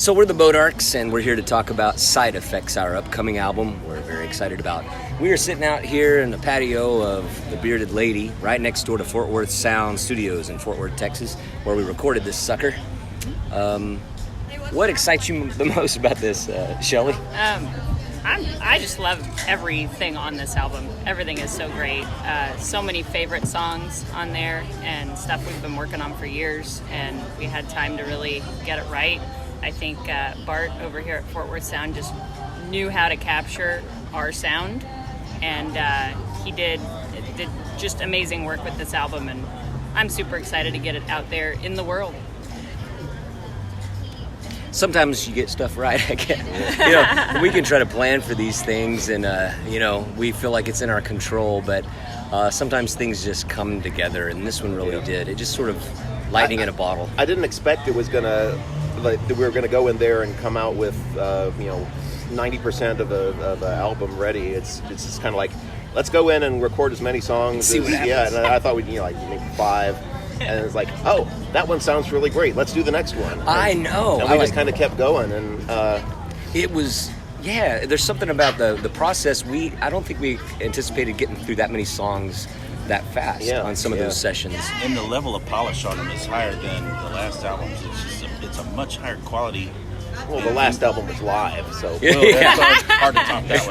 So we're the Bodarks, and we're here to talk about Side Effects, our upcoming album we're very excited about. We are sitting out here in the patio of the Bearded Lady, right next door to Fort Worth Sound Studios in Fort Worth, Texas, where we recorded this sucker. What excites you the most about this, Shelly? I just love everything on this album. Everything is so great. So many favorite songs on there and stuff we've been working on for years, and we had time to really get it right. I think Bart over here at Fort Worth Sound just knew how to capture our sound, and he did just amazing work with this album, and I'm super excited to get it out there in the world. Sometimes you get stuff right. We can try to plan for these things, and we feel like it's in our control, but sometimes things just come together, and this one really did. It just sort of lightning in a bottle. I didn't expect it was gonna that we were gonna go in there and come out with 90% of the album ready. It's just kind of like, let's go in and record as many songs. See what happens. And I thought we'd maybe 5. And it's like, oh, that one sounds really great. Let's do the next one. I know. And we just kind of kept going, and it was, there's something about the process. I don't think we anticipated getting through that many songs that fast on some of those sessions. And the level of polish on them is higher than the last albums. It's a much higher quality. Well, the last album was live, so it's hard to top that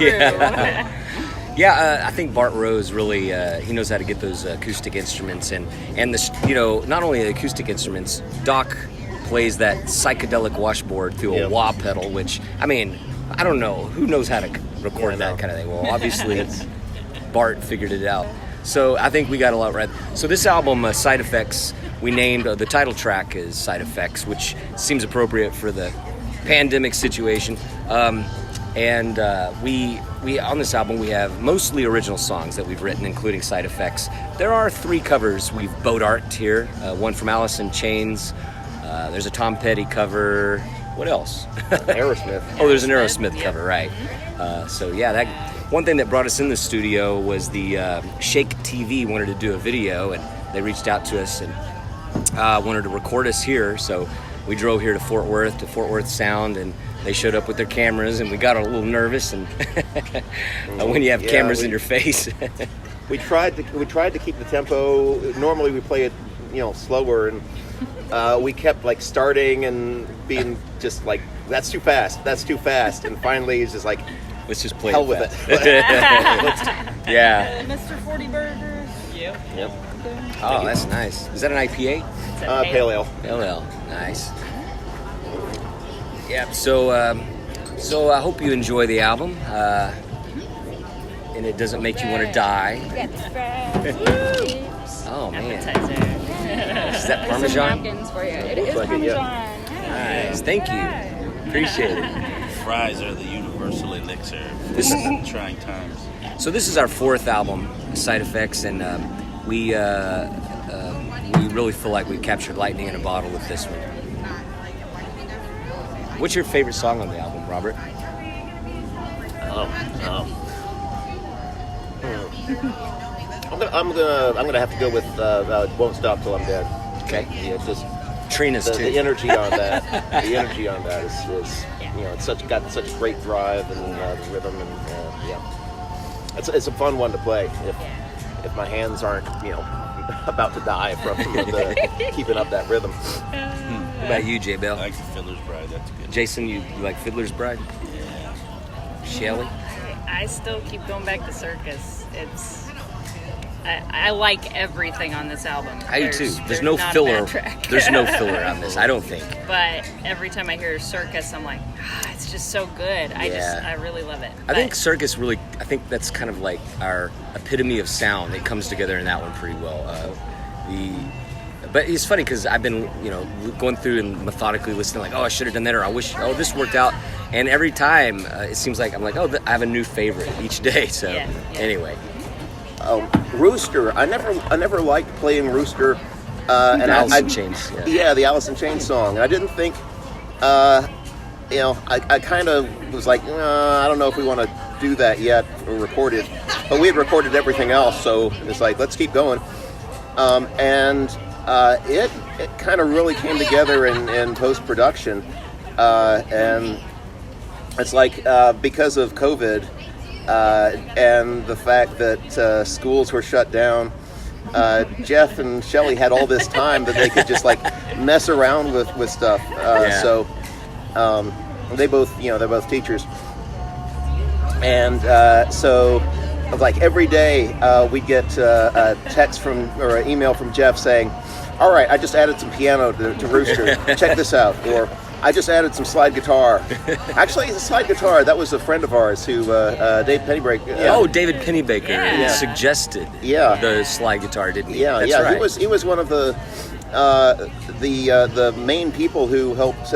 one. I think Bart Rose really he knows how to get those acoustic instruments and not only the acoustic instruments. Doc plays that psychedelic washboard through a wah pedal, which I don't know who knows how to record that kind of thing. Well, obviously Bart figured it out. So I think we got a lot right. So this album, Side Effects, we named the title track is Side Effects, which seems appropriate for the pandemic situation. And we on this album, we have mostly original songs that we've written, including Side Effects. There are 3 covers we've bodarked here. One from Alice in Chains. There's a Tom Petty cover. What else? Aerosmith. Oh, there's an Aerosmith cover, right. That one thing that brought us in the studio was the Shake TV wanted to do a video, and they reached out to us and wanted to record us here. So we drove here to Fort Worth Sound, and they showed up with their cameras, and we got a little nervous. And when you have cameras in your face, we tried to keep the tempo. Normally we play it, slower, and we kept starting and being just like, that's too fast, and finally it's just like, let's just play hell it with it. Mr. 40 Burgers. Yep. Oh, that's nice. Is that an IPA? Pale ale. Pale ale. Nice. Yeah. So I hope you enjoy the album, and it doesn't make you want to die. Oh man. Appetizer. Is that Parmesan? Napkins for you. It is like it, Parmesan. Nice. Thank you. Appreciate it. Fries are the universal elixir This is- in trying times. So this is our 4th album, Side Effects, and we really feel like we captured lightning in a bottle with this one. What's your favorite song on the album, Robert? I'm gonna have to go with "Won't Stop Till I'm Dead." Okay. Yeah, it's just Trina's too. the energy on that. The energy on that is it's got such great drive and the rhythm, and it's a fun one to play if my hands aren't about to die from keeping up that rhythm. What about you, J. Bell? I like the Fiddler's Bride. That's good. Jason, you like Fiddler's Bride? Yeah. Shelly? I still keep going back to Circus. I like everything on this album. I do too. There's no not a filler. bad track. There's no filler on this, I don't think. But every time I hear Circus, I'm like, it's just so good. I really love it. I think Circus I think that's kind of like our epitome of sound. It comes together in that one pretty well. But it's funny because I've been, going through and methodically listening, like, I should have done that, or I wish, this worked out. And every time it seems like I'm like, I have a new favorite each day. So anyway. Rooster. I never liked playing Rooster. And Alice in Chains. Yeah, the Alice in Chains song. And I didn't think, I kind of was like, I don't know if we want to do that yet or record it. But we had recorded everything else, so it's like, let's keep going. And it kind of really came together in post-production. and it's like because of COVID and the fact that schools were shut down, Jeff and Shelly had all this time that they could just like mess around with stuff. So they both, they're both teachers, and so like every day we'd get a text or an email from Jeff saying, "All right, I just added some piano to Rooster. Check this out." Or, "I just added some slide guitar." Actually, the slide guitar, that was a friend of ours who, Dave Pennybaker. David Pennybaker suggested the slide guitar, didn't he? Yeah, That's yeah. right. He was one of the main people who helped,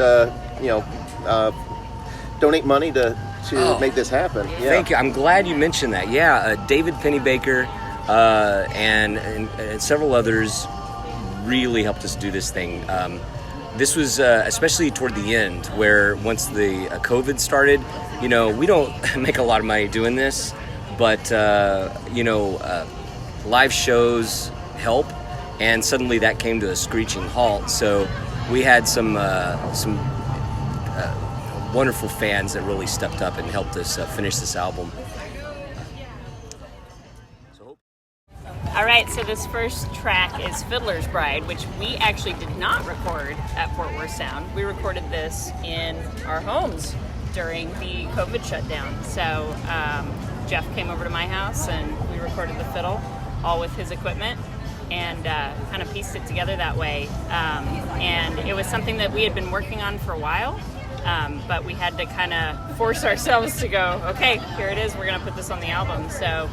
donate money to make this happen. Yeah. Thank you. I'm glad you mentioned that. Yeah, David Pennybaker and several others really helped us do this thing. This was especially toward the end, where once the COVID started, we don't make a lot of money doing this, but live shows help, and suddenly that came to a screeching halt. So we had some wonderful fans that really stepped up and helped us finish this album. All right, so this first track is Fiddler's Bride, which we actually did not record at Fort Worth Sound. We recorded this in our homes during the COVID shutdown. So Jeff came over to my house and we recorded the fiddle, all with his equipment, and kind of pieced it together that way. And it was something that we had been working on for a while, but we had to kind of force ourselves to go, okay, here it is, we're going to put this on the album. So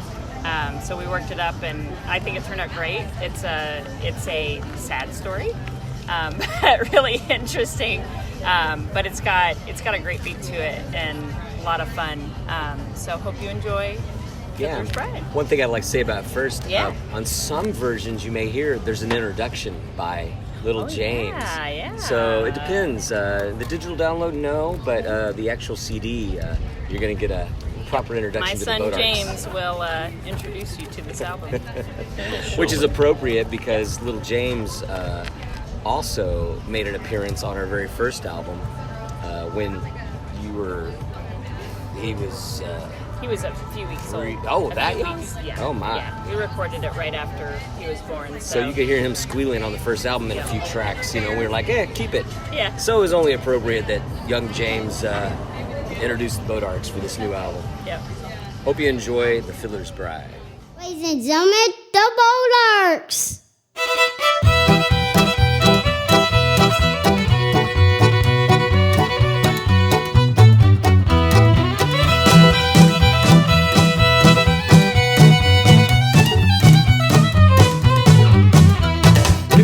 we worked it up, and I think it turned out great. It's a sad story, but really interesting. But it's got a great beat to it and a lot of fun. So hope you enjoy Fiddler's Bride. One thing I'd like to say about it first, on some versions you may hear there's an introduction by Little James. Yeah. So it depends. The digital download, no, but the actual CD, you're going to get a proper introduction to the Bodarks. My son James will introduce you to this album. Which is appropriate because Little James also made an appearance on our very first album when he was a few weeks old. Oh, that young? Yeah. Oh, my. Yeah, we recorded it right after he was born. So you could hear him squealing on the first album in a few tracks. We were like, keep it. Yeah. So it was only appropriate that young James introduced the Bodarks for this new album. Yep. Hope you enjoy The Fiddler's Bride. Ladies and gentlemen, the Bodarks.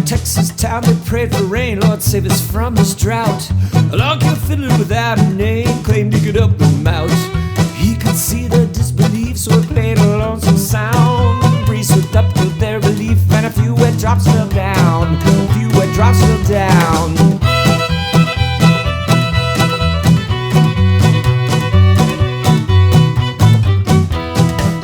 Texas town, they prayed for rain. Lord, save us from this drought. A long-killed fiddler without a name claimed he could up the mouth. He could see the disbelief, so he played a lonesome sound. The breeze swept up to their relief, and a few wet drops fell down. A few wet drops fell down.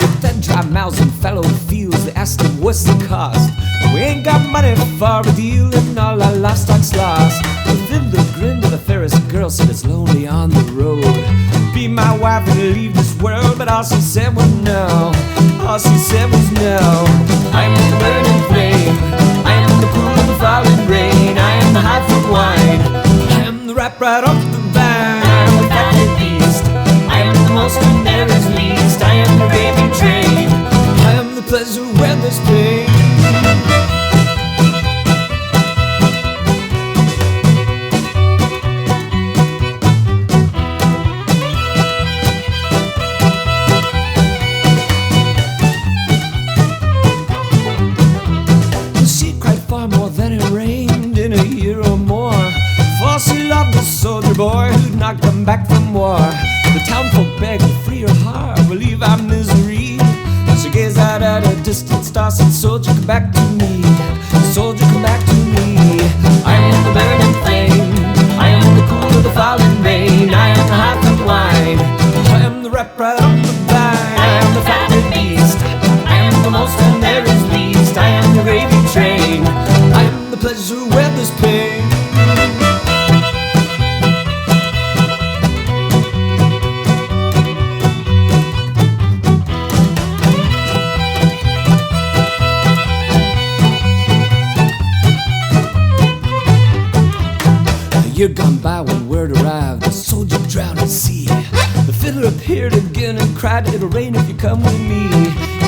With the dry mouths and fallow fields, they asked him what's the cost. We ain't got money for a deal, and all our livestock's lost. The fiddler grinned to the fairest girl, said it's lonely on the road. Be my wife and leave this world, but all she said was no. All she said was no. I am the burning flame, I am the cool of the falling rain, I am the hot fruit wine, I am the ripe right off the vine, I am the fatted beast, I am the most and there is least, I am the raving train, I am the pleasure where there's pain. Soldier boy who'd not come back from war. The townfolk begged to free her heart, relieve our misery. She gazed out at a distant star, said, "Soldier, come back to me. Soldier, come back to me. I am the burning flame, I am the cool of the falling rain, I am the hot fruit wine, I am the ripe right off the vine, I am the fatted beast, I am the most and there is least, I am the gravy train, I am the pleasure where there's pain." bird arrived, the soldier drowned at sea. The fiddler appeared again and cried, it'll rain if you come with me.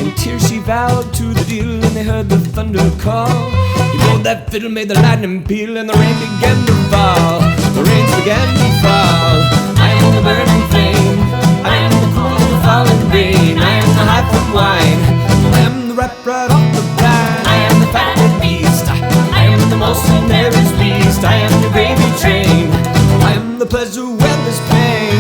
In tears she vowed to the deal, and they heard the thunder call. He pulled that fiddle, made the lightning peal, and the rain began to fall. The rains began to fall. I am the burning flame, I am the cool of the falling rain, I am the high from wine, I am the rap right off the vine, I am the fatted beast, I am the most and there is least, I am the gravy train, I am the pleasure when there's pain.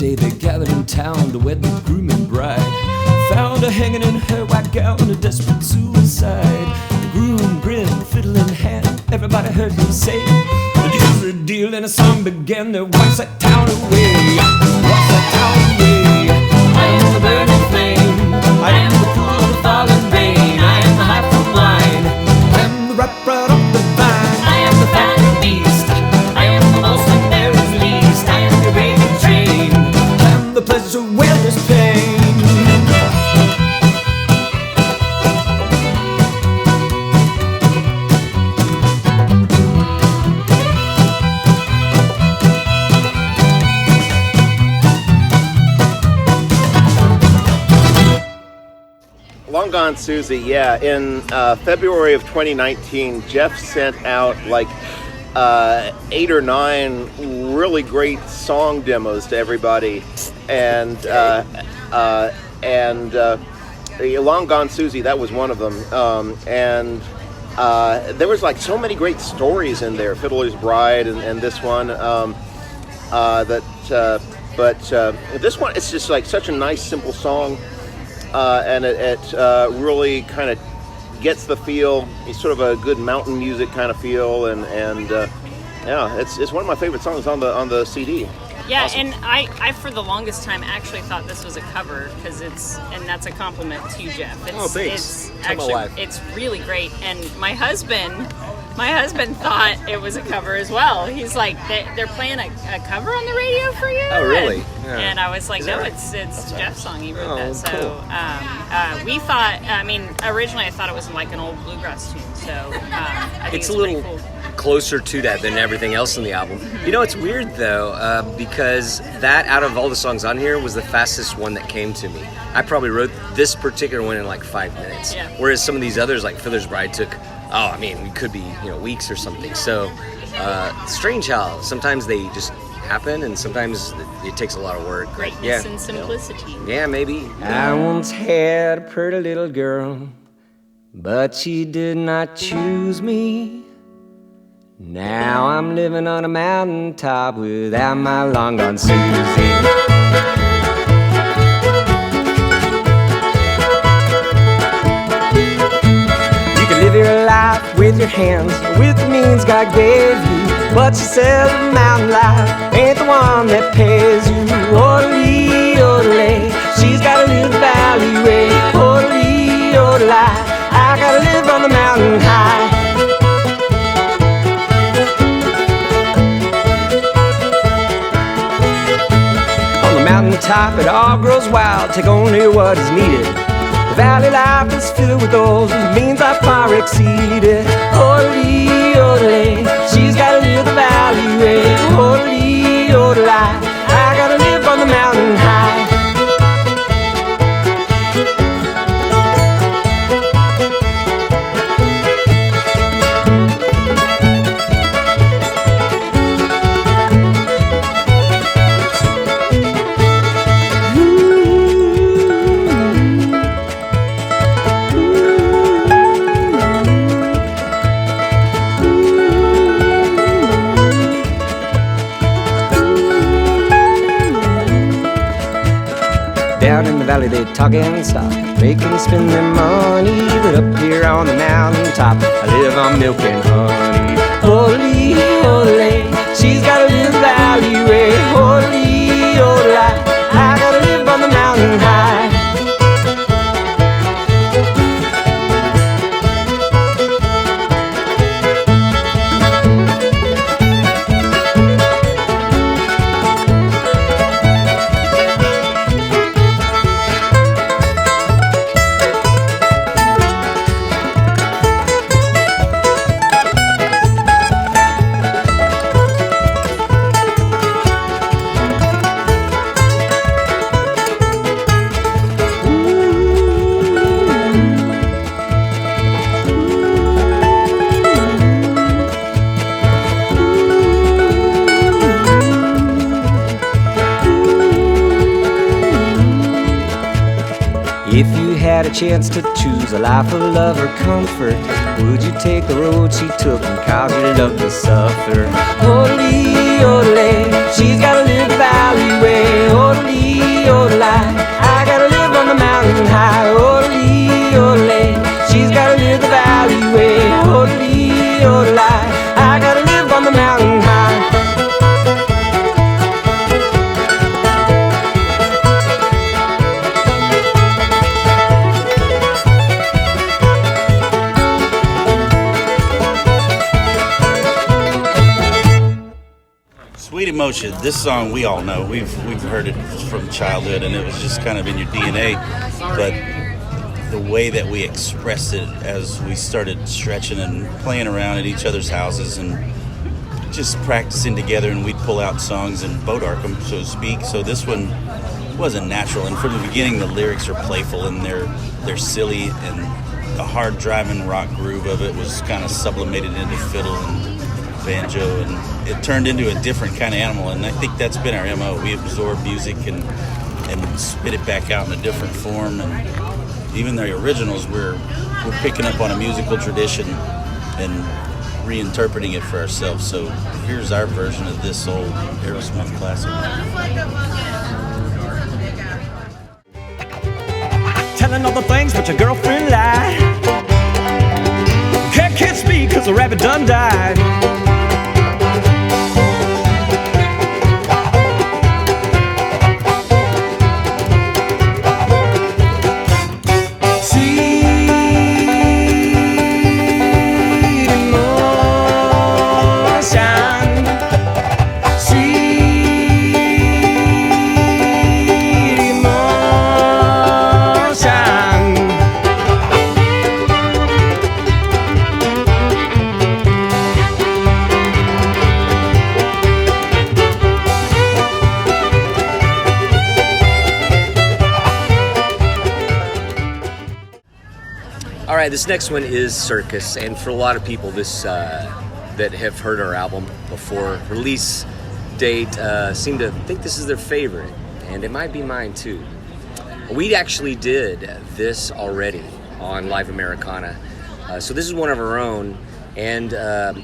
They gathered in town to wed the groom and bride. Found her hanging in her white gown, a desperate suicide. The groom grinned, fiddle in hand, everybody heard him say, the deal's a deal, and a song began to wax that town away. Wax that town away. I am the burning flame, I am the cool of the falling rain, I am the high from wine, I am the rap right off the vine, I am the fatted beast, I am the most and there is least, I am the raving train, the pleasure where there's pain. Long Gone Susie, yeah. In February of 2019, Jeff sent out like 8 or 9 really great song demos to everybody, and Long Gone Susie, that was one of them, and there was like so many great stories in there, Fiddler's Bride and this one, but this one, it's just like such a nice simple song, and it really kind of gets the feel. It's sort of a good mountain music kind of feel, and yeah, it's one of my favorite songs on the CD. Yeah, Awesome. and I for the longest time actually thought this was a cover because and that's a compliment to you, Jeff. Oh, thanks. It's Tell my actually wife. it's really great, and my husband thought it was a cover as well. He's like, they're playing a cover on the radio for you. Oh, really? And, Yeah. and I was like, Is no, that it's Jeff's song. He wrote Oh, that. So cool. we thought. I mean, originally I thought it was like an old bluegrass tune. So I think It's it's a little pretty cool. closer to that than everything else on the album. You know, it's weird though, because that out of all the songs on here was the fastest one that came to me. I probably wrote this particular one in like 5 minutes. Yeah. Whereas some of these others, like Fiddler's Bride, took, it could be, weeks or something. So, strange how sometimes they just happen, and sometimes it takes a lot of work. Greatness and simplicity. Yeah, maybe. I once had a pretty little girl, but she did not choose me. Now I'm living on a mountaintop without my long gone Susie. You can live your life with your hands, with the means God gave you, but you sell the mountain life, ain't the one that pays you. Orderly, orderly, she's gotta live the valley way. Orderly, orderly, I gotta live on the mountain high. Mountaintop, it all grows wild, take only what is needed. The valley life is filled with those whose means are far exceeded. Orderly, orderly, she's gotta live the valley way. Orderly, orderly, I gotta live on the mountain high. Down in the valley they talk and stop, making me spend their money. But up here on the mountaintop, I live on milk and honey. Holy, holy, she's got a little alleyway. Holy, holy, I gotta live on the mountain high. If you had a chance to choose a life of love or comfort, would you take the road she took and cause your love to suffer? Holy, holy, she's got a little alleyway. Holy, holy, I gotta live on the mountain high. Holy, holy, she's got a little alleyway. Holy, holy, I gotta live on the mountain high. Sweet Emotion, this song we all know. We've heard it from childhood, and it was just kind of in your DNA. But the way that we expressed it as we started stretching and playing around at each other's houses and just practicing together, and we'd pull out songs and boat arc them, so to speak. So this one wasn't natural, and from the beginning the lyrics are playful and they're silly, and the hard driving rock groove of it was kind of sublimated into fiddle and banjo, and it turned into a different kind of animal. And I think that's been our MO. We absorb music and spit it back out in a different form. And even the originals, we're picking up on a musical tradition and reinterpreting it for ourselves. So here's our version of this old Aerosmith classic. Telling all the things but your girlfriend lied. Can't catch me cause the rabbit done died. All right, this next one is Circus, and for a lot of people, this that have heard our album before release date seem to think this is their favorite, and it might be mine too. We actually did this already on Live Americana, so this is one of our own, and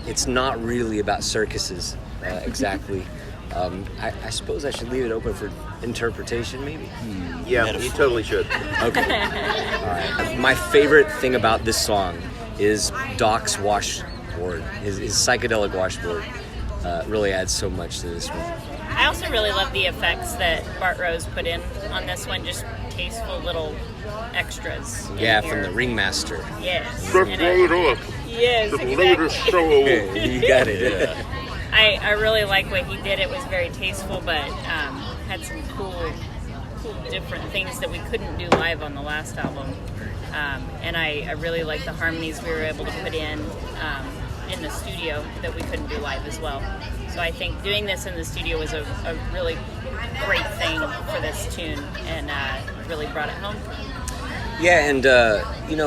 it's not really about circuses exactly. I suppose I should leave it open for interpretation, maybe? Yeah, Metaphor. you totally should. Okay. All right. My favorite thing about this song is Doc's washboard. His psychedelic washboard really adds so much to this one. I also really love the effects that Bart Rose put in on this one, just tasteful little extras. in Yeah, here. from the Ringmaster. Yes. The And I- load up. Yes, The exactly. latest show. You got it. I really like what he did. It was very tasteful, but had some cool different things that we couldn't do live on the last album. And I really like the harmonies we were able to put in the studio that we couldn't do live as well. So I think doing this in the studio was a really great thing for this tune, and really brought it home. Yeah, and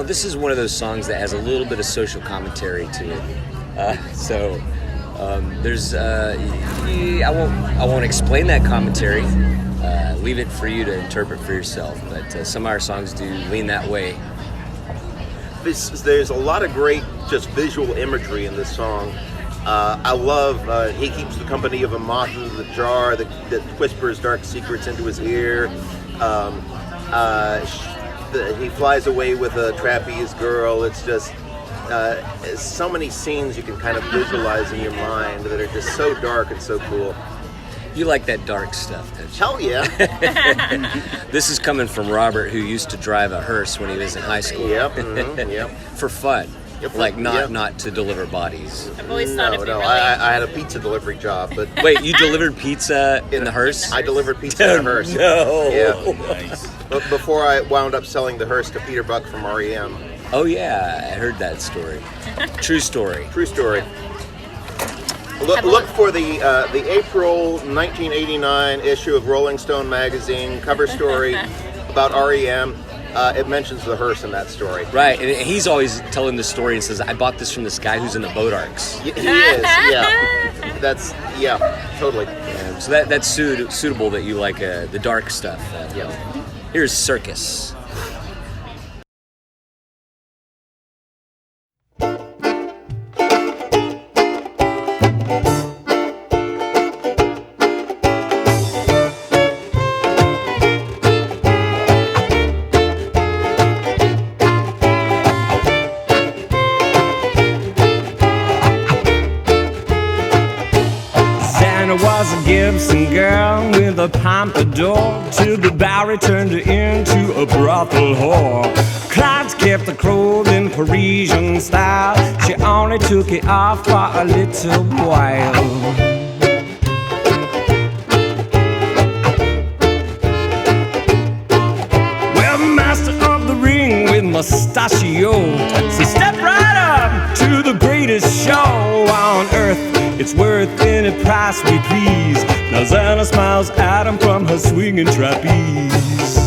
this is one of those songs that has a little bit of social commentary to it. So there's I won't explain that commentary. Leave it for you to interpret for yourself. But some of our songs do lean that way. There's a lot of great just visual imagery in this song. I love he keeps the company of a moth in the jar that whispers dark secrets into his ear. he flies away with a trapeze girl. It's just so many scenes you can kind of visualize in your mind that are just so dark and so cool. You like that dark stuff, don't you? Hell yeah. This is coming from Robert, who used to drive a hearse when he was in high school. Yep. Mm-hmm, yep. For fun. Yep, Like yep. not to deliver bodies. I've always thought if you really... I had a pizza delivery job, but Wait, you delivered pizza in the hearse? I delivered pizza in a hearse. No. Yeah. Nice. But before I wound up selling the hearse to Peter Buck from REM. Oh yeah, I heard that story. True story. True story. Look for the April 1989 issue of Rolling Stone magazine cover story about REM. It mentions the hearse in that story. Right, and he's always telling the story and says, "I bought this from this guy who's in the Boat Arcs." He is, yeah. Totally. So that's suitable that you like the dark stuff. Yeah. Here's Circus. Was a Gibson girl with a pompadour till the Bowery turned her into a brothel whore. Clyde's kept her clothed in Parisian style. She only took it off for a little while. Well, the master of the ring with mustachio, so step right up to the greatest show on earth. It's worth any price we please. Now Xana smiles at him from her swinging trapeze.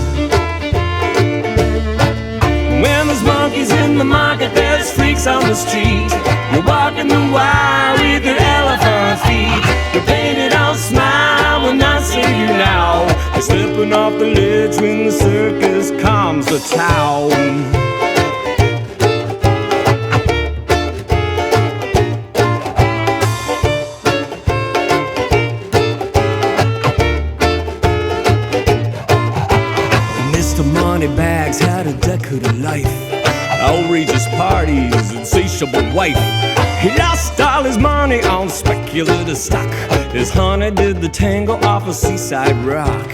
When there's monkeys in the market, there's freaks on the street. You're walking the wire with your elephant feet. You're painted on smile when I see you now. You're slipping off the ledge when the circus comes to town. Moneybags had a decade of life, outrageous parties, insatiable wife. He lost all his money on speculative stock. His honey did the tango off a seaside rock.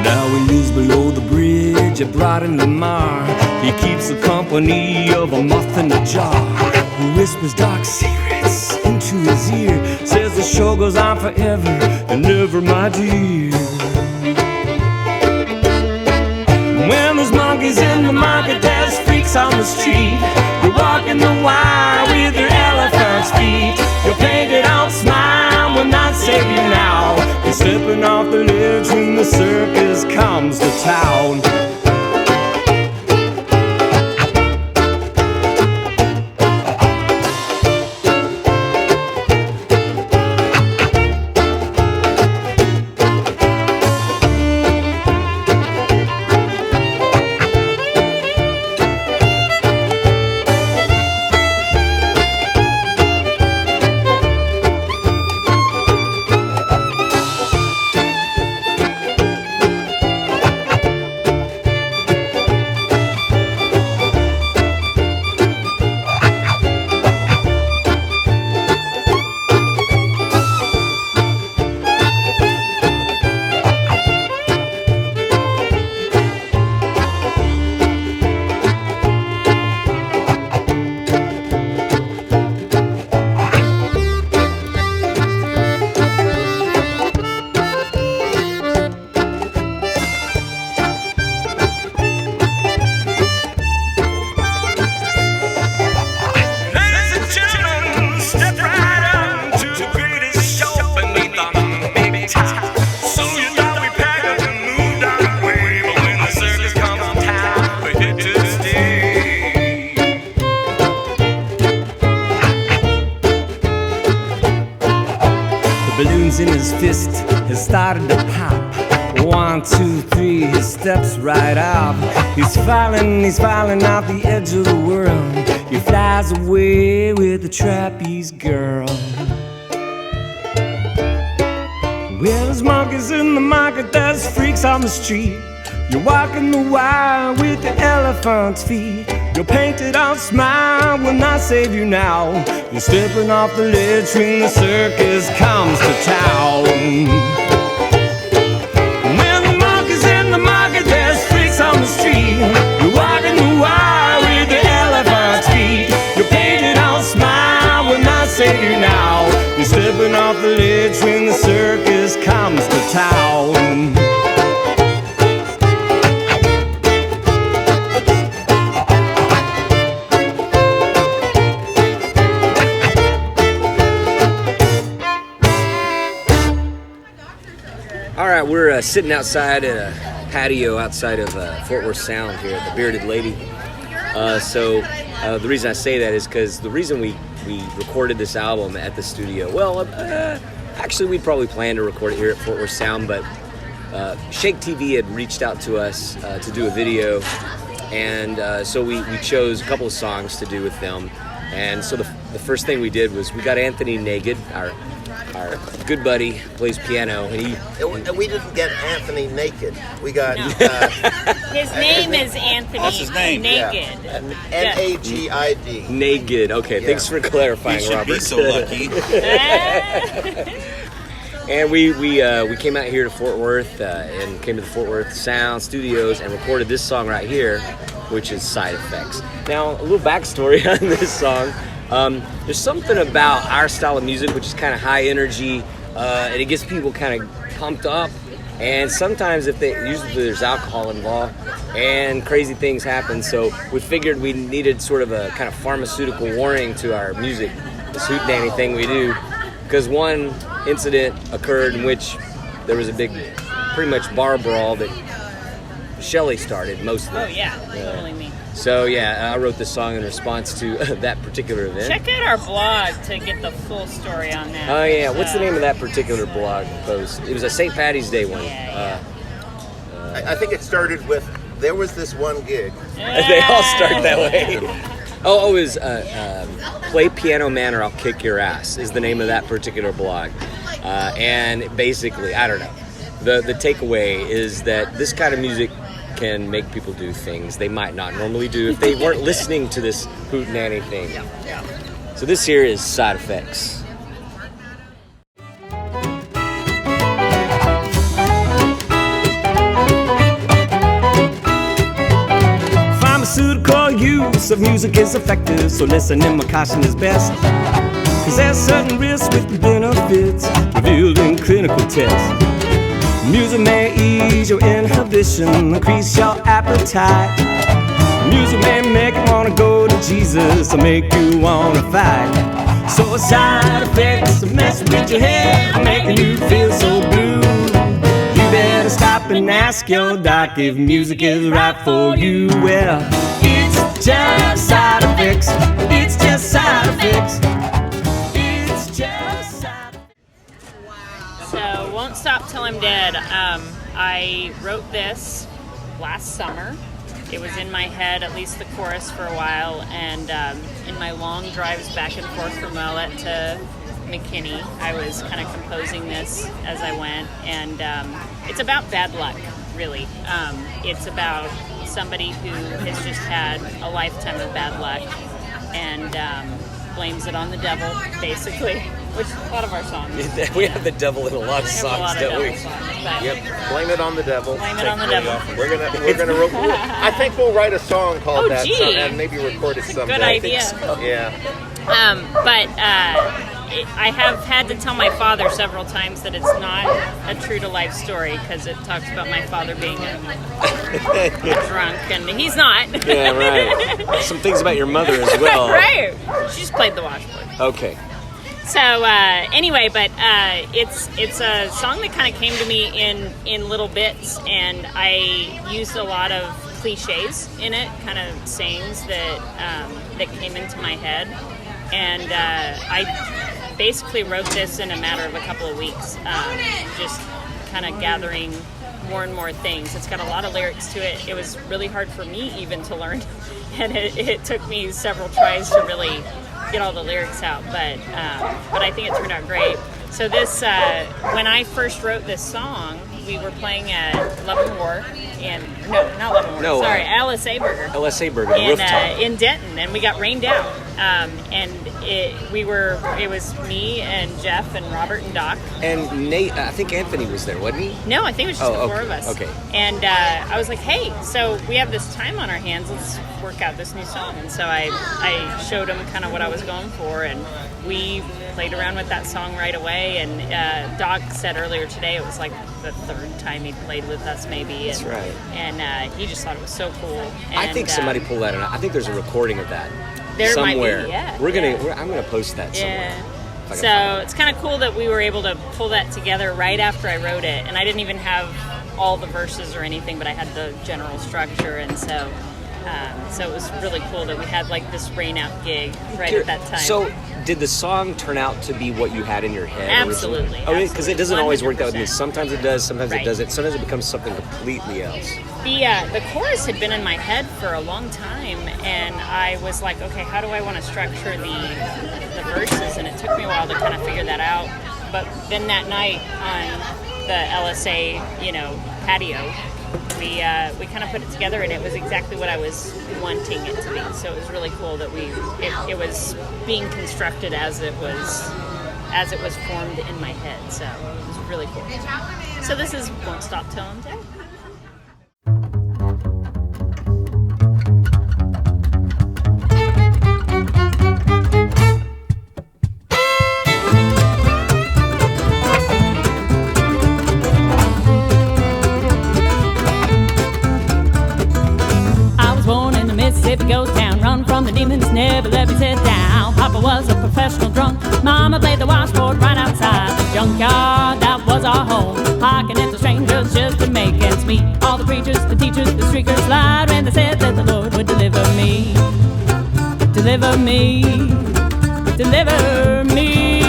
Now he lives below the bridge at Brighton Lamar. He keeps the company of a moth in a jar, who whispers dark secrets into his ear, says the show goes on forever and never, my dear. When there's monkeys in the market, there's freaks on the street. You're walking the wire with your elephant's feet. You're painted on smile when I save you now. You're slipping off the ledge when the circus comes to town. balloons in his fist has started to pop. 1, 2, 3, he steps right up. He's falling off the edge of the world. He flies away with the trapeze girl. Well, there's monkeys in the market, there's freaks on the street. You're walking the wire with the elephant's feet. Your painted on smile will not save you now. You're stepping off the ledge when the circus comes to town. Well, the monkeys in the market, there's freaks on the street. You're walking the wire with the elephant's feet. Your painted on smile will not save you now. You're stepping off the ledge when the circus comes to town. All right, we're sitting outside at a patio outside of Fort Worth Sound here at the Bearded Lady. So the reason I say that is because the reason we recorded this album at the studio, well, actually we'd probably planned to record it here at Fort Worth Sound, but Shake TV had reached out to us to do a video, and so we chose a couple of songs to do with them. And so the first thing we did was we got Anthony Nagid, our good buddy, plays piano, and we didn't get Anthony naked. We got His name is Anthony. What's his name? Nagid. N-A-G-I-D. Nagid. Okay, thanks for clarifying, He should Robert. be so lucky. And we came out here to Fort Worth and came to the Fort Worth Sound Studios and recorded this song right here, which is Side Effects. Now, a little backstory on this song. There's something about our style of music which is kind of high energy, and it gets people kind of pumped up. And sometimes usually there's alcohol involved, and crazy things happen. So we figured we needed sort of a kind of pharmaceutical warning to our music, this hootenanny thing we do, because one incident occurred in which there was a big, pretty much bar brawl that Shelley started mostly. Oh yeah, totally me. So yeah, I wrote this song in response to that particular event. Check out our blog to get the full story on that. Oh yeah, what's the name of that particular blog post? It was a St. Patty's Day one. Yeah. I think it started with, there was this one gig. They all start that way. Oh, it was Play Piano Man or I'll Kick Your Ass is the name of that particular blog. And basically, I don't know. The takeaway is that this kind of music can make people do things they might not normally do if they weren't listening to this hootenanny thing. So this here is Side Effects. Pharmaceutical use of music is effective, so listening my caution is best. Cause there's certain risks with the benefits revealed in clinical tests. Music may ease your inhibition, increase your appetite. Music may make you wanna go to Jesus or make you wanna fight. So side effects mess with your head, making you feel so blue. You better stop and ask your doc if music is right for you. Well, it's just side effects. It's just side effects. It's just side effects. So, Won't Stop Till I'm Dead. I wrote this last summer. It was in my head, at least the chorus, for a while, and in my long drives back and forth from Willett to McKinney, I was kind of composing this as I went, and it's about bad luck, really. It's about somebody who has just had a lifetime of bad luck and blames it on the devil, basically, which a lot of our songs. We have the devil in a lot of songs, don't we? Yep, blame it on the devil. Blame it on the devil. We're gonna. I think we'll write a song called Oh, that gee. and maybe record it someday. Good idea. Yeah. But I have had to tell my father several times that it's not a true-to-life story because it talks about my father being a drunk, and he's not. Yeah, right. Some things about your mother as well. Right. She just played the washboard. Okay. So anyway, but it's a song that kind of came to me in little bits, and I used a lot of cliches in it, kind of sayings that came into my head, and I basically wrote this in a matter of a couple of weeks, just kind of gathering more and more things. It's got a lot of lyrics to it. It was really hard for me even to learn, and it took me several tries to really get all the lyrics out, but I think it turned out great. So this, when I first wrote this song, we were playing at Love and War, not Love and War, No, sorry, LSA Burger. LSA Burger, the rooftop. In Denton, and we got rained out. And it was me and Jeff and Robert and Doc. And Nate, I think Anthony was there, wasn't he? No, I think it was just the okay. four of us. Okay. And I was like, hey, so we have this time on our hands. Let's work out this new song. And so I showed him kind of what I was going for, and we played around with that song right away. And Doc said earlier today it was like the third time he'd played with us, maybe. That's right. And he just thought it was so cool. And, I think somebody pulled that, and I think there's a recording of that there somewhere. might be, yeah. I'm gonna post that somewhere. Yeah. if I can So find it. it's kind of cool that we were able to pull that together right after I wrote it, and I didn't even have all the verses or anything, but I had the general structure, and so it was really cool that we had like this rain out gig right at that time. So, did the song turn out to be what you had in your head? Absolutely, Oh, because it doesn't always work that with me. 100%. Sometimes it does, sometimes Right. it doesn't. Sometimes it becomes something completely else. The chorus had been in my head for a long time, and I was like, okay, how do I want to structure the verses? And it took me a while to kind of figure that out. But then that night on the LSA, patio, we kind of put it together, and it was exactly what I was wanting it to be. So it was really cool that it was being constructed as it was formed in my head. So it was really cool. So this is Won't Stop Till I'm Dead. Mississippi ghost town, run from the demons, never let me sit down. Papa was a professional drunk, Mama played the washboard right outside the junkyard. That was our home, harking at the strangers just to make ends meet. All the preachers, the teachers, the streakers lied when they said that the Lord would deliver me. Deliver me, deliver me.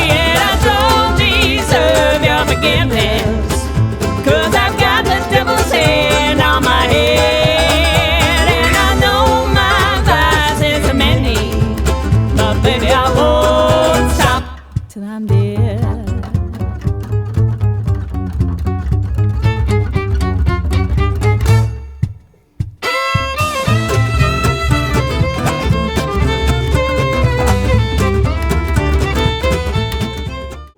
And I don't deserve your forgiveness, 'cause I've got the devil's hand on my head, and I know my vices are many, but baby I won't stop till I'm dead.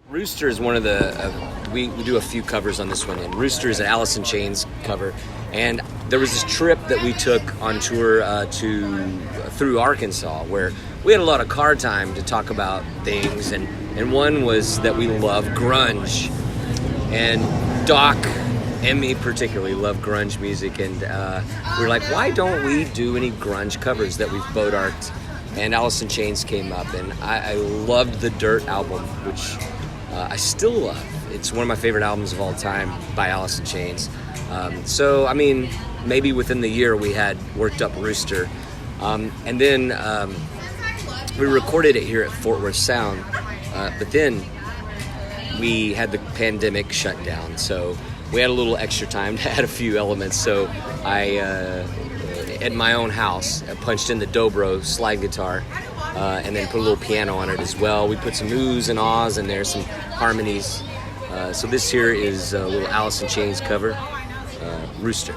Rooster is one of the we do a few covers on this one, and Rooster is an Alice in Chains cover. And there was this trip that we took on tour through Arkansas, where we had a lot of car time to talk about things, and one was that we love grunge, and Doc and me particularly love grunge music, and we were like, why don't we do any grunge covers that we've bodarked? And Alice in Chains came up, and I loved the Dirt album, which I still love. It's one of my favorite albums of all time by Alice in Chains. So, I mean, maybe within the year we had worked up Rooster. And then we recorded it here at Fort Worth Sound. But then we had the pandemic shut down. So we had a little extra time to add a few elements. So I, at my own house, I punched in the dobro slide guitar. And then put a little piano on it as well. We put some oohs and ahs in there, some harmonies. So this here is a little Alice in Chains cover, Rooster.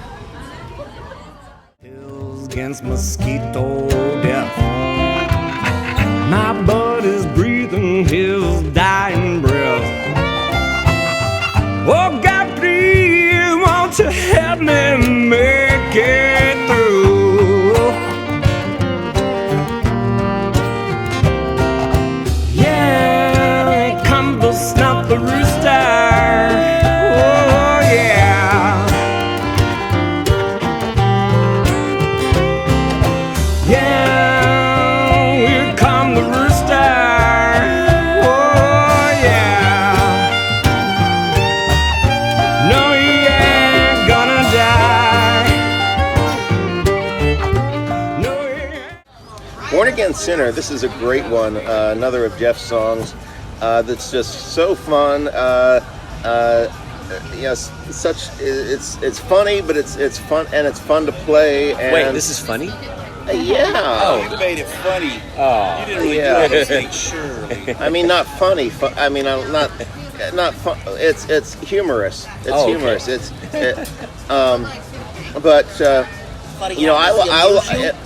Hills against mosquito death. My body's breathing his dying breath. Oh God, please, won't you help me make it through? Snuff the rooster, oh yeah. Yeah, here come the rooster, oh yeah. No, he ain't gonna die. No, he ain't. Born Again Sinner, this is a great one, another of Jeff's songs. That's just so fun. Yes, it's funny, but it's fun, and it's fun to play. And Wait, this is funny? Yeah. You made it funny. Oh, You didn't really Yeah. do those things, surely. I mean, not funny. I mean, not fun. It's humorous. It's Oh, okay. humorous. But you know,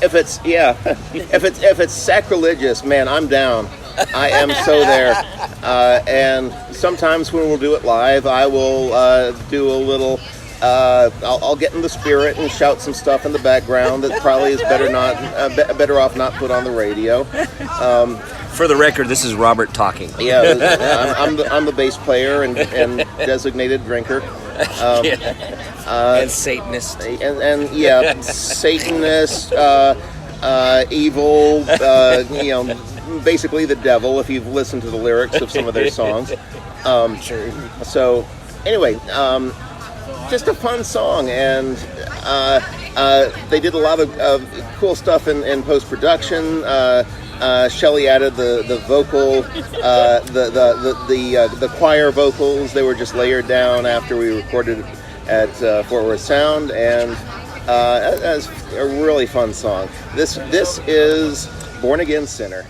if it's if it's sacrilegious, man, I'm down. I am so there. And sometimes when we'll do it live, I will do a little. I'll get in the spirit and shout some stuff in the background that probably is better off not put on the radio. For the record, this is Robert talking. Yeah, I'm the bass player and designated drinker. And Satanist. And yeah, Satanist, evil, you know, basically the devil if you've listened to the lyrics of some of their songs. So anyway, just a fun song, and they did a lot of cool stuff in post-production. Shelley added the vocal, the choir vocals. They were just layered down after we recorded at Fort Worth Sound, and that's a really fun song. This is Born Again Sinner.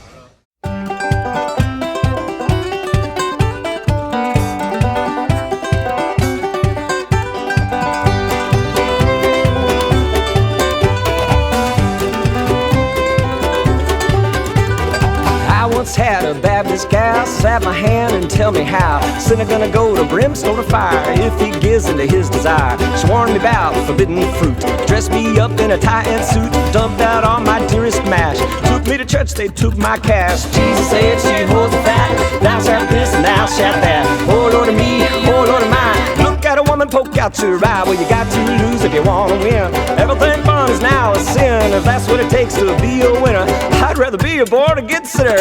Had a Baptist gal slap my hand and tell me how sinner gonna go to brimstone of fire if he gives into his desire. She warned me about forbidden fruit, dressed me up in a tie and suit, dumped out all my dearest mash, took me to church, they took my cash. Jesus said she holds the fat, thou shalt this and thou shalt that. Oh Lord of me, oh Lord of mine, look at a woman poke out your eye. Well, you got to lose if you want to win. Everything fun is now a sin, if that's what it takes to be a winner. I'd rather be a born again sinner.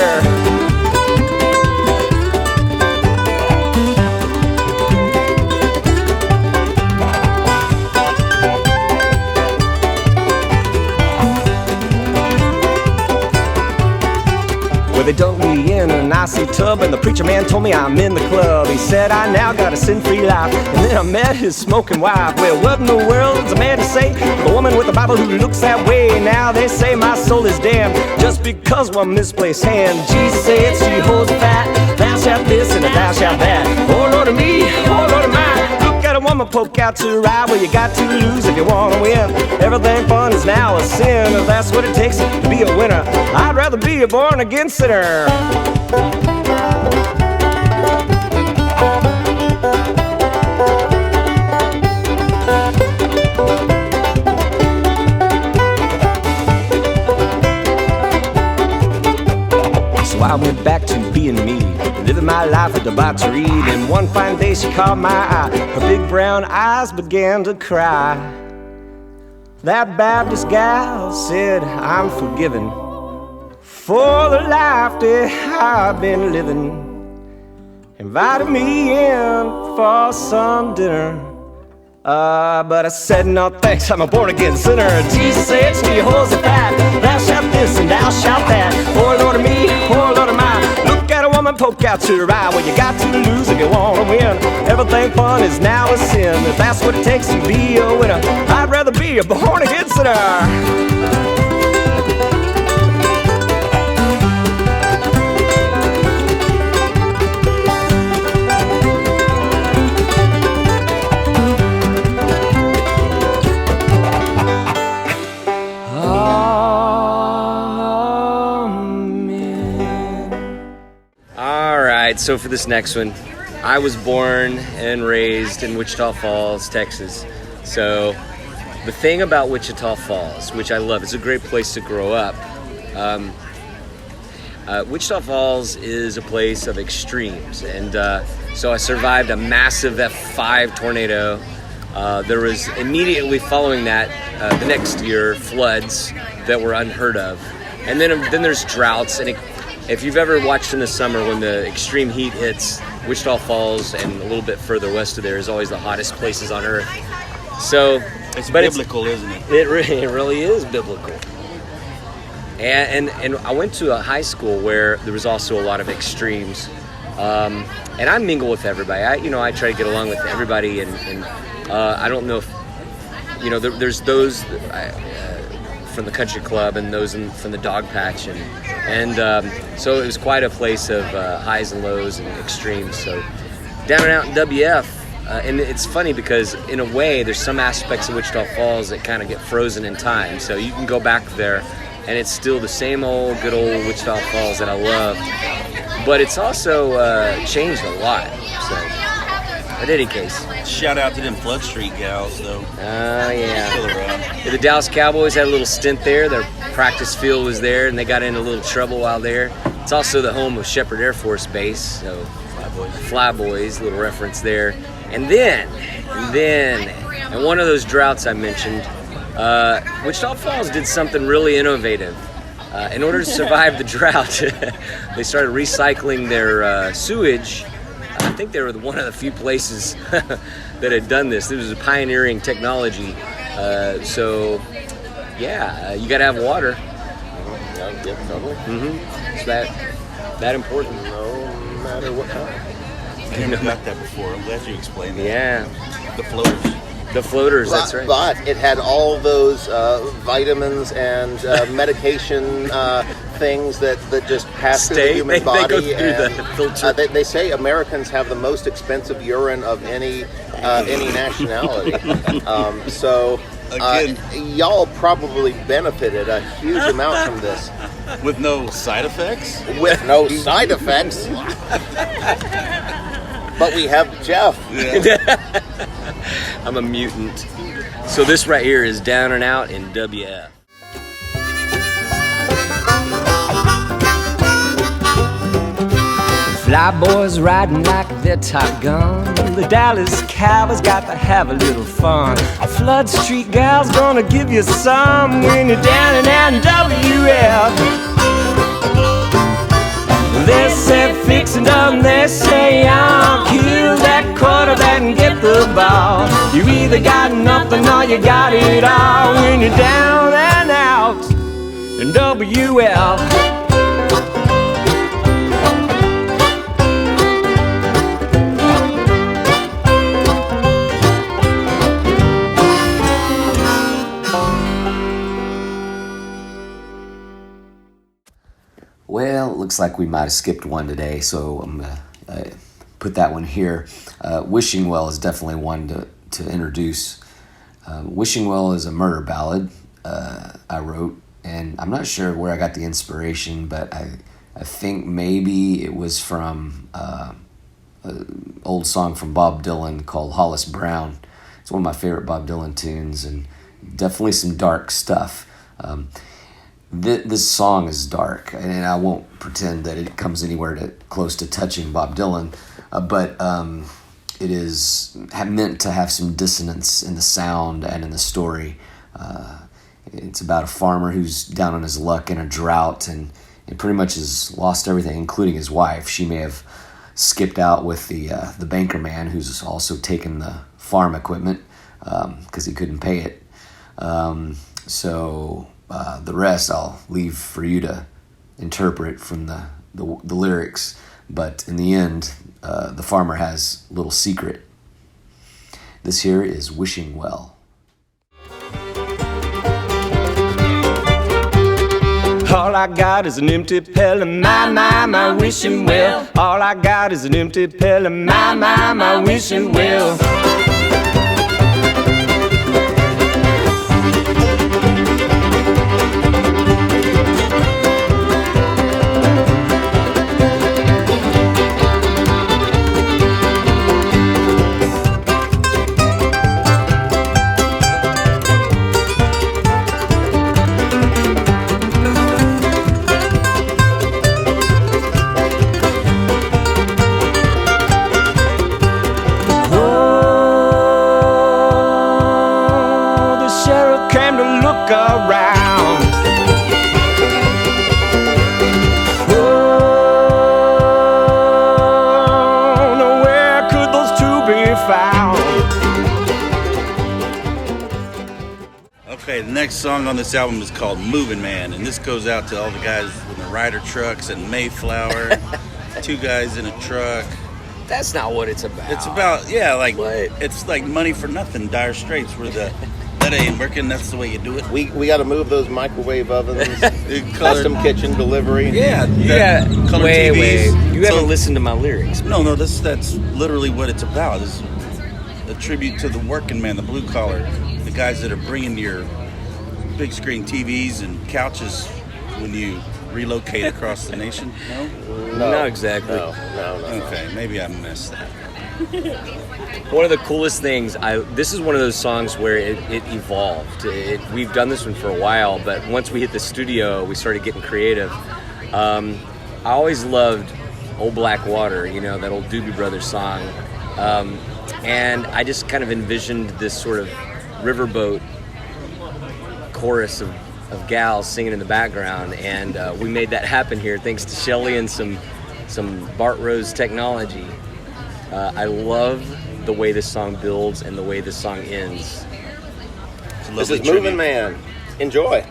Well, they dunked me in an icy tub, and the preacher man told me I'm in the club. He said I now got a sin-free life, and then I met his smoking wife. Well, what in the world's a man to say to a woman with a Bible who looks that way? Now they say my soul is damned just because one misplaced hand. Jesus said she holds the fat, thou shalt this and thou shalt that. Oh Lord of me, oh Lord of mine, look at a woman poke out your eye. Well, you got to lose if you want to win. Everything fun is now a sin, if that's what it takes to be a winner. I'd rather be a born again sinner. So I went back to being me, living my life with debauchery. Then one fine day she caught my eye, her big brown eyes began to cry. That Baptist gal said, I'm forgiven for the life that I've been living. Invited me in for some dinner, but I said no thanks, I'm a born again sinner. Jesus said she holds the fat, thou shalt this and thou shalt that. Oh Lord of me, oh Lord of mine, look at a woman poke out your eye. Well, you got to lose if you want to win. Everything fun is now a sin, if that's what it takes to be a winner. I'd rather be a born again sinner. So for this next one, I was born and raised in Wichita Falls, Texas. So the thing about Wichita Falls, which I love, it's a great place to grow up. Wichita Falls is a place of extremes, and so I survived a massive F5 tornado. There was immediately following that, the next year, floods that were unheard of, and then there's droughts. And if you've ever watched in the summer when the extreme heat hits, Wichita Falls and a little bit further west of there is always the hottest places on earth. So it's biblical, isn't it? It really is biblical. And I went to a high school where there was also a lot of extremes, and I mingle with everybody. I try to get along with everybody, and I don't know if there's those. from the country club and those from the dog patch, and so it was quite a place of highs and lows and extremes. So down and out in WF, and it's funny because in a way there's some aspects of Wichita Falls that kind of get frozen in time. So you can go back there and it's still the same old good old Wichita Falls that I love, but it's also changed a lot. So in any case, Shout out to them Flood Street gals, though. oh yeah. Still around. The Dallas Cowboys had a little stint there. Their practice field was there, and they got in a little trouble while there. It's also the home of Shepherd Air Force Base, so Flyboys, little reference there. And then one of those droughts I mentioned, Wichita Falls did something really innovative. In order to survive the drought, they started recycling their sewage. I think they were one of the few places that had done this. This was a pioneering technology. So, yeah, you got to have water. Yeah, totally. It's that important. No matter what kind. I never got that before. I'm glad you explained that. Yeah, The floaters. the floaters. That's right. But it had all those vitamins and medication things that just pass through the human They body. go through and, the filter. they say Americans have the most expensive urine of any nationality. So Again. y'all probably benefited a huge amount from this With no side effects? with no side effects. But we have Jeff. I'm a mutant. So this right here is Down and Out in WF. Flyboys riding like they're Top Gun. The Dallas Cowboys got to have a little fun. Flood Street gals gonna give you some when you're down and out in WF. They say fix and done, they say kill that quarterback and get the ball. You either got nothing or you got it all when you're down and out in WF. Well, it looks like we might have skipped one today, so I'm going to put that one here. Wishing Well is definitely one to introduce. Wishing Well is a murder ballad I wrote, and I'm not sure where I got the inspiration, but I think maybe it was from an old song from Bob Dylan called Hollis Brown. It's one of my favorite Bob Dylan tunes, and definitely some dark stuff. This song is dark, and I won't pretend that it comes anywhere close to touching Bob Dylan, but it is meant to have some dissonance in the sound and in the story. It's about a farmer who's down on his luck in a drought and pretty much has lost everything, including his wife. She may have skipped out with the banker man who's also taken the farm equipment because he couldn't pay it. So the rest I'll leave for you to interpret from the lyrics. But in the end, the farmer has a little secret. This here is Wishing Well. All I got is an empty pail of my wishing well. All I got is an empty pail of my wishing well. Around. Oh, nowhere could those two be found. Okay, the next song on this album is called Moving Man, and this goes out to all the guys in the Ryder trucks and Mayflower. Two guys in a truck. That's not what it's about. It's about, yeah, like, What? it's like Money for Nothing, Dire Straits, where the that ain't working. That's the way you do it. We got to move those microwave ovens, Color- custom kitchen delivery. Yeah, Yeah, color wait. TVs. You haven't listened to my lyrics. No, that's literally what it's about. It's a tribute to the working man, the blue collar, the guys that are bringing your big screen TVs and couches when you relocate across the nation. No? Not exactly. No. Okay, maybe I missed that. One of the coolest things, this is one of those songs where it evolved. We've done this one for a while, but once we hit the studio, we started getting creative. I always loved Old Black Water, that old Doobie Brothers song. And I just kind of envisioned this sort of riverboat chorus of gals singing in the background, and we made that happen here thanks to Shelly and some Bart Rose technology. I love the way this song builds and the way this song ends. This is Moving Man. Enjoy.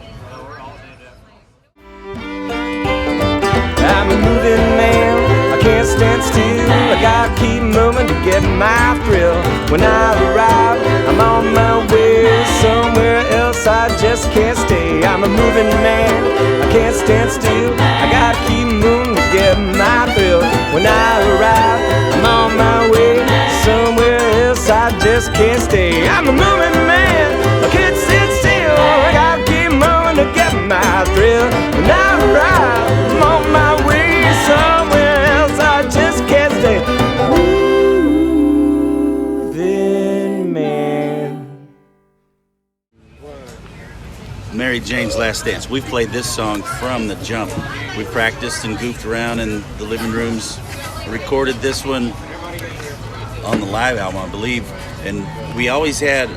I'm a moving man, I can't stand still. I gotta keep moving to get my thrill. When I arrive, I'm on my way somewhere else, I just can't stay. I'm a moving man, I can't stand still. I gotta keep moving to get my thrill. When I arrive, I'm on my way somewhere else, I just can't stay. I'm a moving man, I can't sit still. I gotta keep moving to get my thrill. When I arrive, I'm on my way somewhere else, I just can't stay. Moving man. Mary Jane's Last Dance. We've played this song from the jump. We practiced and goofed around in the living rooms, recorded this one on the live album, I believe. And we always had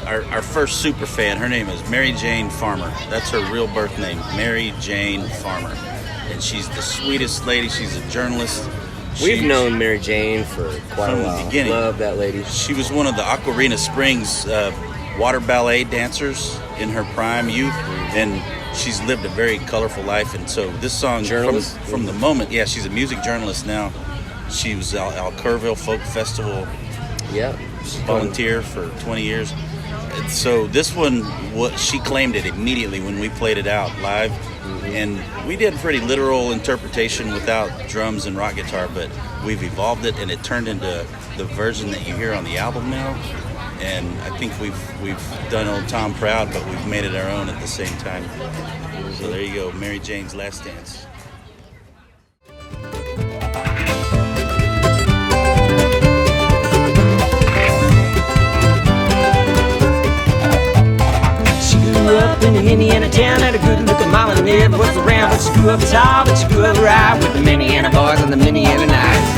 our first super fan. Her name is Mary Jane Farmer. That's her real birth name, Mary Jane Farmer. And she's the sweetest lady. She's a journalist. We've known Mary Jane for quite From a the while. beginning. Love that lady. She was one of the Aquarina Springs water ballet dancers in her prime youth, and she's lived a very colorful life. And so this song, Journalist? from the moment, yeah, she's a music journalist now. She was Al Kerrville Folk Festival Yeah. volunteer for 20 years. And so this one, she claimed it immediately when we played it out live. And we did a pretty literal interpretation without drums and rock guitar, but we've evolved it and it turned into the version that you hear on the album now. And I think we've done old Tom proud, but we've made it our own at the same time. So there you go, Mary Jane's Last Dance. She grew up in the Indiana town, had a good-looking mama never was around. But she grew up tall, but she grew up right with the Minneana boys and the Minneana nights.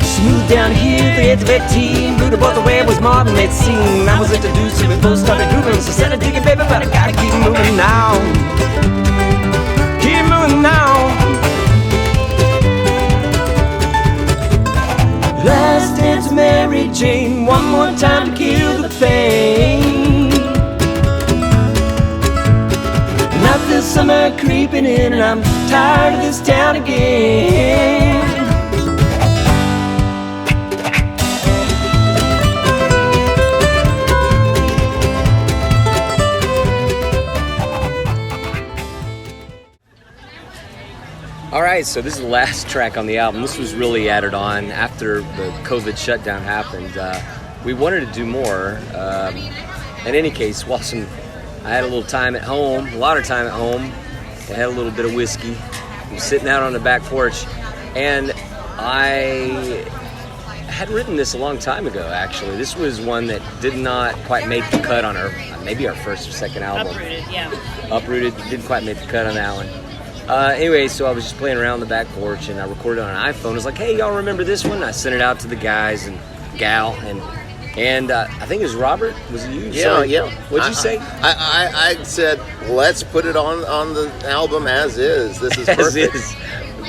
She moved down here at the age of 18. Rooted both the way it was more than it seemed. I was introduced to it, both started grooving. So said I dig it, baby, but I gotta keep moving now. Keep moving now. Last dance, Mary Jane, one more time to kill the pain. Not this summer creeping in, and I'm tired of this town again. All right, so this is the last track on the album. This was really added on after the COVID shutdown happened. We wanted to do more. In any case, I had a little time at home, a lot of time at home. I had a little bit of whiskey. I was sitting out on the back porch, and I had written this a long time ago, actually. This was one that did not quite make the cut on maybe our first or second album. Uprooted, yeah. Uprooted, didn't quite make the cut on that one. Anyway, so I was just playing around the back porch, and I recorded it on an iPhone. I was like, hey, y'all remember this one? I sent it out to the guys and gal, and I think it was Robert. Was it you? Yeah. What'd you say? I said, let's put it on the album as is. This is As perfect. is.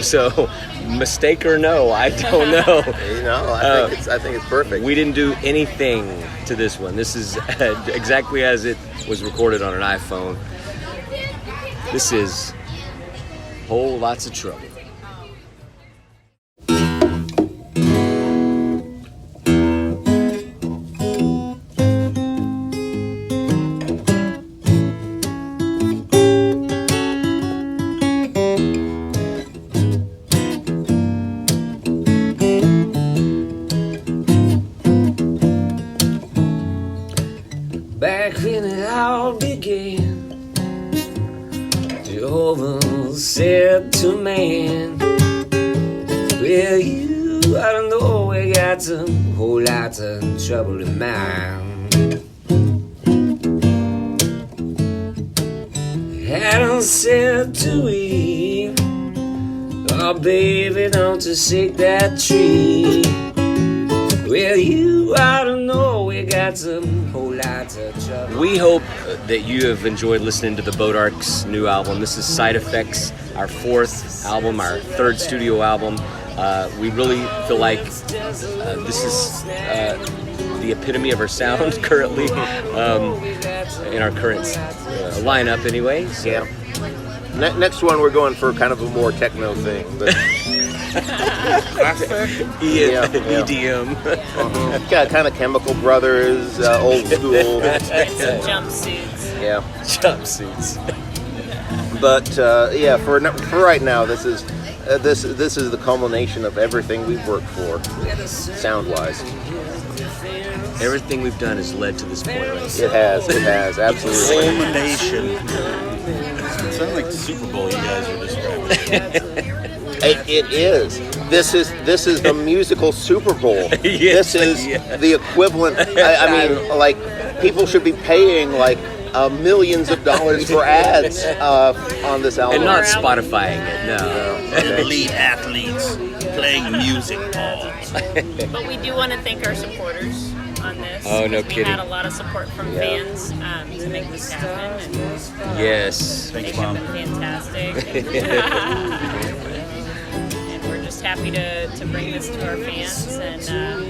So, mistake or no, I don't know. I think it's perfect. We didn't do anything to this one. This is exactly as it was recorded on an iPhone. This is Whole Lots of Trouble. animal said to man, well, you ought to know we got some whole lots of trouble in mind. Adam said to Eve, oh baby, don't you shake that tree. Well, you ought to know we got some whole lots of trouble. We hope that you have enjoyed listening to the Bodarks' new album. This is Side Effects, our 4th album, our 3rd studio album. We really feel like this is the epitome of our sound currently, in our current lineup anyway. So. Yeah. Next one, we're going for kind of a more techno thing. But EDM. Got kind of Chemical Brothers, old school. And some jumpsuits. Yeah. Jumpsuits. But yeah, for right now, this is the culmination of everything we've worked for, sound-wise. Everything we've done has led to this point, right? It has, absolutely. Culmination. It sounds like the Super Bowl you guys are describing. It is. This is the musical Super Bowl. Yes, This is yes. the equivalent. I mean, like, people should be paying like millions of dollars for ads on this album. And not Spotifying it, no. Elite athletes playing music, Paul. But we do want to thank our supporters on this. Oh, no We kidding. had a lot of support from fans to make this happen, and Yes. they Thanks, have Mom. been fantastic. And we're just happy to bring this to our fans and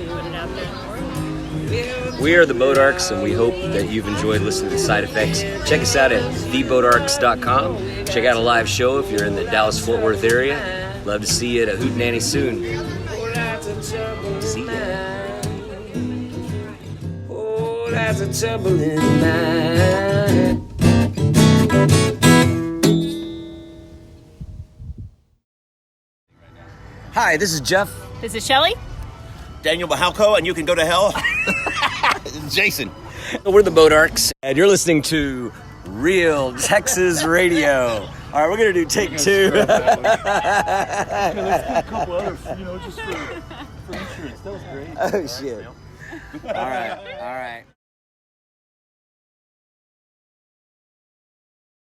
put it out there in the world. We are the Bodarks, and we hope that you've enjoyed listening to Side Effects. Check us out at thebodarks.com. Check out a live show if you're in the Dallas-Fort Worth area. Love to see you at a Hootenanny soon. See ya. Whole lots of trouble in mind. Hi, this is Jeff. This is Shelly. Daniel Bahalko, and you can go to hell. Jason. We're the Bodarks, and you're listening to Real Texas Radio. All right, we're going to do take 2. Let's do a couple others, just for insurance. That was great. Oh, shit. All right.